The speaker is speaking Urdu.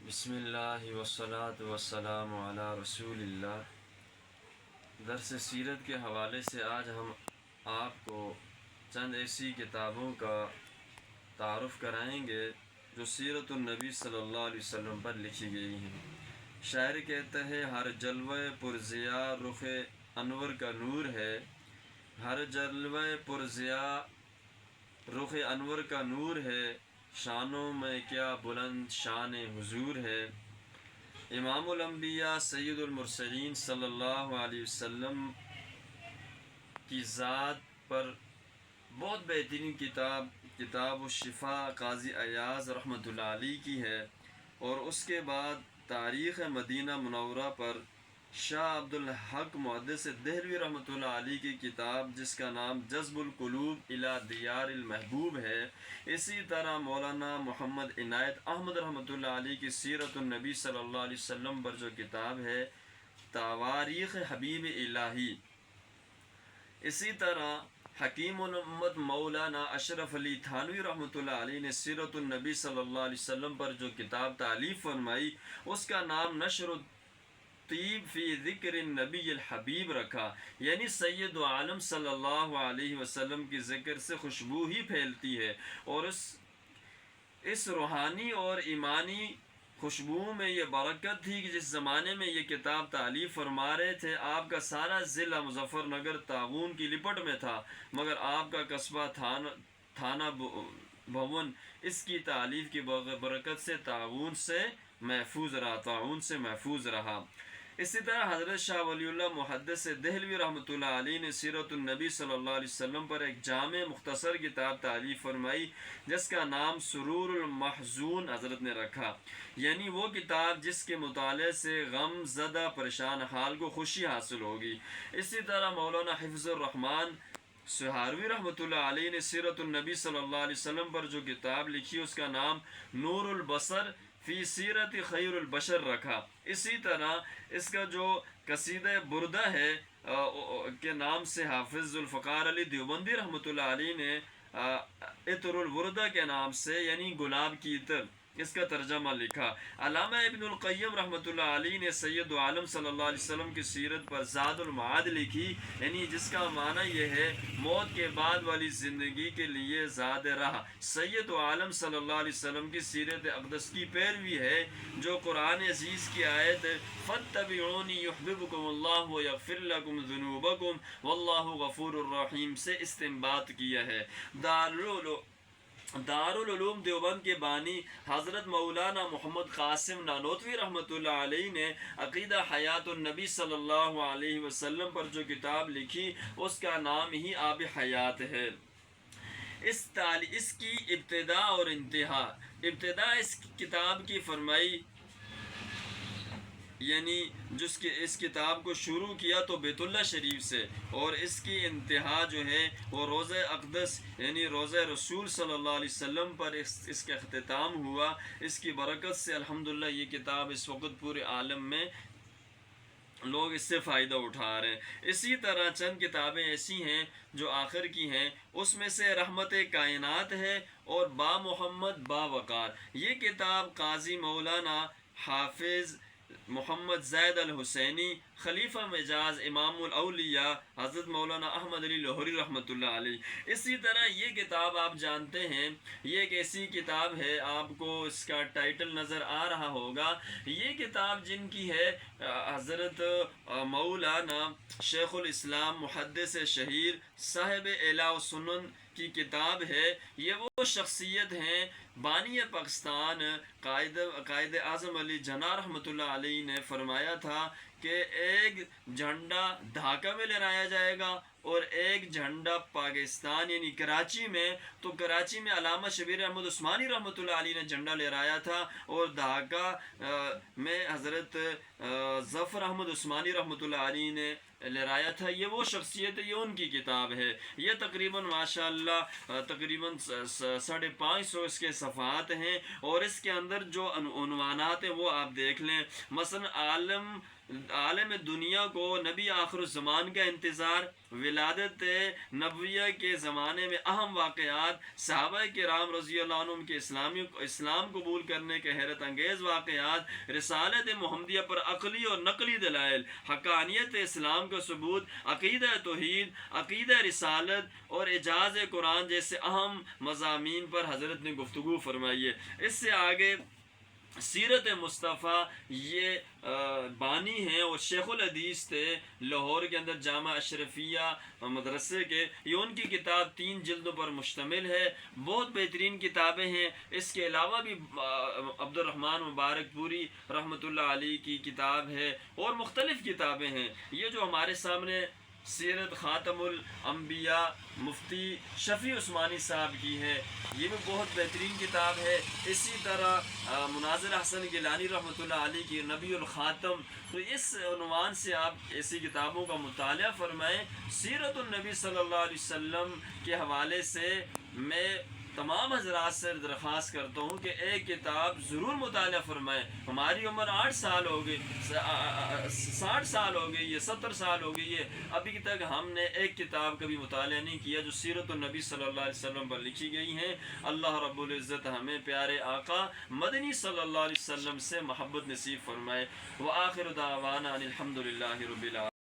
بسم اللہ والصلاة والسلام علی رسول اللہ۔ درس سیرت کے حوالے سے آج ہم آپ کو چند ایسی کتابوں کا تعارف کرائیں گے جو سیرت النبی صلی اللہ علیہ وسلم پر لکھی گئی ہیں۔ شاعر کہتا ہے ہر جلوہ پرضیاء رخ انور کا نور ہے، ہر جلوہ پرضیاء رخ انور کا نور ہے، شانوں میں کیا بلند شان حضور ہے۔ امام الانبیاء سید المرسلین صلی اللہ علیہ وسلم کی ذات پر بہت بہترین کتاب الشفاء قاضی ایاز رحمۃ اللہ علیہ کی ہے، اور اس کے بعد تاریخ مدینہ منورہ پر شاہ عبد الحق محدث دہلوی رحمۃ اللہ علیہ کی کتاب جس کا نام جذب القلوب الی دیار المحبوب ہے۔ اسی طرح مولانا محمد عنایت احمد رحمۃ اللہ علیہ کی سیرت النبی صلی اللہ علیہ وسلم پر جو کتاب ہے تواریخ حبیب الہی۔ اسی طرح حکیم الامت مولانا اشرف علی تھانوی رحمۃ اللہ علیہ نے سیرت النبی صلی اللہ علیہ وسلم پر جو کتاب تالیف فرمائی اس کا نام نشر طیب فی ذکر النبی الحبیب رکھا، یعنی سید عالم صلی اللہ علیہ وسلم کی ذکر سے خوشبو ہی پھیلتی ہے، اور اس روحانی اور ایمانی خوشبو میں یہ برکت تھی کہ جس زمانے میں یہ کتاب تالیف فرما رہے تھے آپ کا سارا ضلع مظفر نگر طاعون کی لپٹ میں تھا، مگر آپ کا قصبہ تھانہ بھون اس کی تالیف کی برکت سے طاعون سے محفوظ رہا۔ اسی طرح حضرت شاہ ولی اللہ محدث دہلوی رحمۃ اللہ علیہ نے سیرت النبی صلی اللہ علیہ وسلم پر ایک جامع مختصر کتاب تالیف فرمائی جس کا نام سرور المحزون حضرت نے رکھا، یعنی وہ کتاب جس کے مطالعے سے غم زدہ پریشان حال کو خوشی حاصل ہوگی۔ اسی طرح مولانا حفظ الرحمن سہاروی رحمۃ اللہ علیہ نے سیرت النبی صلی اللہ علیہ وسلم پر جو کتاب لکھی اس کا نام نور البصر فی سیرت خیر البشر رکھا۔ اسی طرح اس کا جو قصیدہ بردہ ہے کے نام سے حافظ ذوالفقار علی دیوبندی رحمۃ اللہ علیہ نے عطر الوردہ کے نام سے یعنی گلاب کی عطر اس کا ترجمہ لکھا۔ علامہ ابن القیم رحمۃ اللہ علیہ نے سید عالم صلی اللہ علیہ وسلم کی سیرت پر زاد المعاد لکھی، یعنی جس کا معنی یہ ہے موت کے بعد والی زندگی کے لیے زاد راہ۔ سید عالم صلی اللہ علیہ وسلم کی سیرت اقدس کی پیروی ہے جو قرآن عزیز کی آیت فاتبعونی یحببکم اللہ ویغفر لکم ذنوبکم واللہ غفور الرحیم سے استنباط کیا ہے۔ دارالعلوم دیوبند کے بانی حضرت مولانا محمد قاسم نانوتوی رحمۃ اللہ علیہ نے عقیدہ حیات النبی صلی اللہ علیہ وسلم پر جو کتاب لکھی اس کا نام ہی آب حیات ہے۔ اس کی ابتدا اور ابتدا اس کتاب کی فرمائی، یعنی اس کتاب کو شروع کیا تو بیت اللہ شریف سے، اور اس کی انتہا جو ہے وہ روضہ اقدس یعنی روضہ رسول صلی اللہ علیہ وسلم پر اس کا اختتام ہوا۔ اس کی برکت سے الحمدللہ یہ کتاب اس وقت پورے عالم میں لوگ اس سے فائدہ اٹھا رہے ہیں۔ اسی طرح چند کتابیں ایسی ہیں جو آخر کی ہیں، اس میں سے رحمت کائنات ہے اور با محمد با وقار۔ یہ کتاب قاضی مولانا حافظ محمد زید الحسینی خلیفہ مجاز امام الاولیاء حضرت مولانا احمد علی لاہوری رحمۃ اللہ علیہ۔ اسی طرح یہ کتاب آپ جانتے ہیں یہ ایک ایسی کتاب ہے، آپ کو اس کا ٹائٹل نظر آ رہا ہوگا، یہ کتاب جن کی ہے حضرت مولانا شیخ الاسلام محدث شہیر صاحب اعلیٰ السنن کی کتاب ہے۔ یہ وہ شخصیت ہیں بانی پاکستان قائد اعظم علی جناح رحمۃ اللہ علیہ نے فرمایا تھا کہ ایک جھنڈا ڈھاکہ میں لہرایا جائے گا اور ایک جھنڈا پاکستان یعنی کراچی میں، تو کراچی میں علامہ شبیر احمد عثمانی رحمۃ اللہ علیہ نے جھنڈا لہرایا تھا، اور ڈھاکہ میں حضرت ظفر احمد عثمانی رحمۃ اللہ علیہ نے لہرایا تھا۔ یہ وہ شخصیت ہے، یہ ان کی کتاب ہے۔ یہ تقریباً ماشاءاللہ تقریباً 550 اس کے صفحات ہیں، اور اس کے اندر جو عنوانات ہیں وہ آپ دیکھ لیں، مثلا عالم عالم دنیا کو نبی آخر الزمان کا انتظار، ولادت نبویہ کے زمانے میں اہم واقعات، صحابہ کرام رضی اللہ عنہم کے اسلام قبول کرنے کے حیرت انگیز واقعات، رسالت محمدیہ پر عقلی اور نقلی دلائل، حقانیت اسلام کا ثبوت، عقیدہ توحید، عقیدہ رسالت اور اعجاز قرآن جیسے اہم مضامین پر حضرت نے گفتگو فرمائی ہے۔ اس سے آگے سیرت مصطفیٰ یہ بانی ہیں اور شیخ الحدیث تھے لاہور کے اندر جامعہ اشرفیہ مدرسے کے، یہ ان کی کتاب 3 جلدوں پر مشتمل ہے، بہت بہترین کتابیں ہیں۔ اس کے علاوہ بھی عبد الرحمن مبارک پوری رحمۃ اللہ علیہ کی کتاب ہے اور مختلف کتابیں ہیں۔ یہ جو ہمارے سامنے سیرت خاتم الانبیاء مفتی شفیع عثمانی صاحب کی ہے، یہ بھی بہت بہترین کتاب ہے۔ اسی طرح مناظر حسن گیلانی رحمۃ اللہ علیہ کی نبی الخاتم، تو اس عنوان سے آپ ایسی کتابوں کا مطالعہ فرمائیں۔ سیرت النبی صلی اللہ علیہ وسلم کے حوالے سے میں تمام حضرات سے درخواست کرتا ہوں کہ ایک کتاب ضرور مطالعہ فرمائیں۔ ہماری عمر 8 سال ہو گئی، 60 سال ہو گئی ہے، 70 سال ہو گئی ہے، ابھی تک ہم نے ایک کتاب کا بھی مطالعہ نہیں کیا جو سیرت النبی صلی اللہ علیہ وسلم پر لکھی گئی ہیں۔ اللہ رب العزت ہمیں پیارے آقا مدنی صلی اللہ علیہ وسلم سے محبت نصیب فرمائے۔ وآخر دعوانا ان الحمد للہ رب العالمین۔